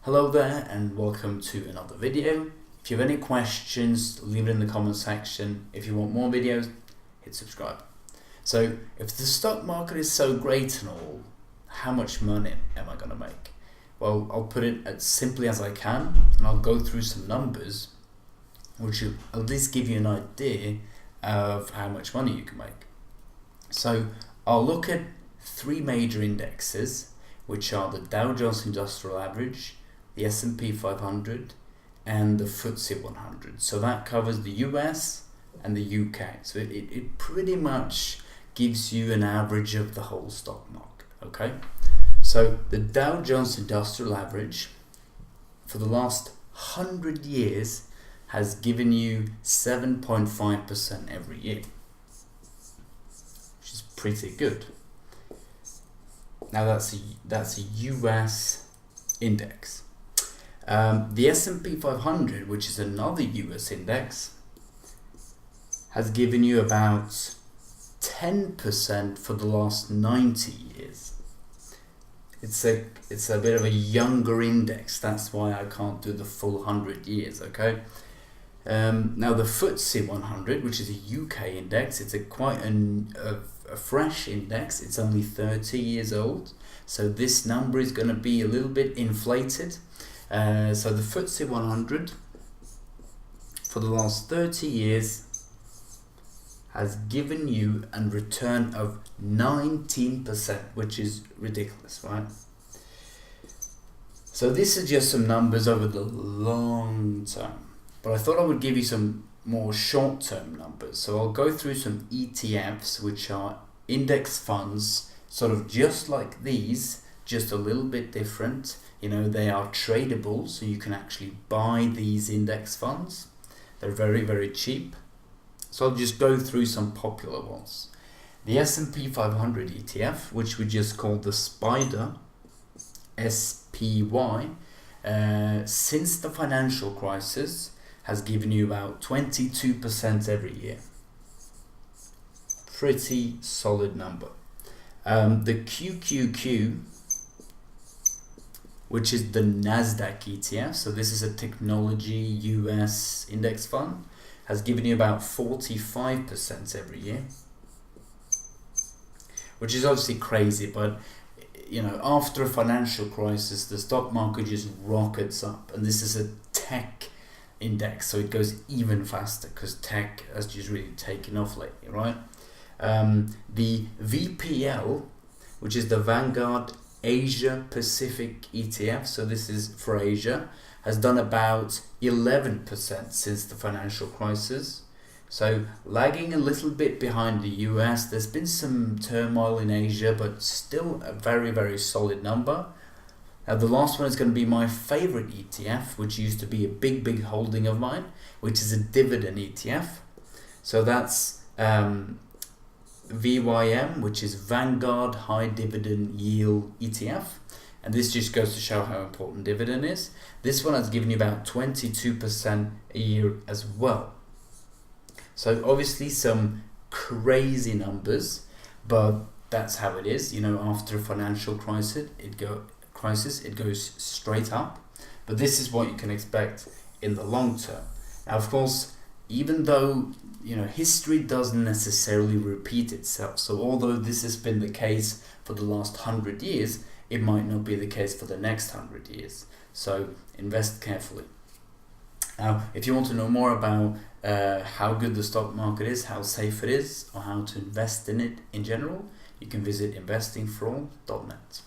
Hello there and welcome to another video. If you have any questions, leave it in the comment section. If you want more videos, hit subscribe. So if the stock market is so great and all, how much money am I going to make? Well, I'll put it as simply as I can and I'll go through some numbers which will at least give you an idea of how much money you can make. So I'll look at three major indexes, which are the Dow Jones Industrial Average, the S&P 500 and the FTSE 100. So that covers the US and the UK. So it pretty much gives you an average of the whole stock market. Okay, so the Dow Jones Industrial Average for the last 100 years has given you 7.5% every year, which is pretty good. Now that's a US index. The S&P 500, which is another US index, has given you about 10% for the last 90 years. It's a bit of a younger index, that's why I can't do the full 100 years, okay? Now the FTSE 100, which is a UK index, it's quite a fresh index. It's only 30 years old, so this number is going to be a little bit inflated. So the FTSE 100 for the last 30 years has given you a return of 19%, which is ridiculous, right? So this is just some numbers over the long term, but I thought I would give you some more short-term numbers. So I'll go through some ETFs, which are index funds, sort of just like these, just a little bit different. You know, they are tradable, so you can actually buy these index funds. They're very, very cheap. So I'll just go through some popular ones. The S&P 500 ETF, which we just call the SPY, SPY, since the financial crisis, has given you about 22% every year. Pretty solid number. The QQQ, which is the Nasdaq ETF, so this is a technology US index fund, has given you about 45% every year, which is obviously crazy, but you know, after a financial crisis, the stock market just rockets up, and this is a tech index, so it goes even faster because tech has just really taken off lately, right? The VPL, which is the Vanguard Asia Pacific ETF, so this is for Asia, has done about 11% since the financial crisis. So lagging a little bit behind the US. There's been some turmoil in Asia, but still a very, very solid number. Now the last one is going to be my favorite ETF, which used to be a big holding of mine, which is a dividend ETF. So that's VYM, which is Vanguard High Dividend Yield ETF, and this just goes to show how important dividend is. This one has given you about 22% a year as well. So obviously some crazy numbers, but that's how it is. You know, after a financial crisis, it goes straight up. But this is what you can expect in the long term. Now, of course, even though, you know, history doesn't necessarily repeat itself. So although this has been the case for the last 100 years, it might not be the case for the next 100 years. So invest carefully. Now, if you want to know more about how good the stock market is, how safe it is, or how to invest in it in general, you can visit investingforall.net.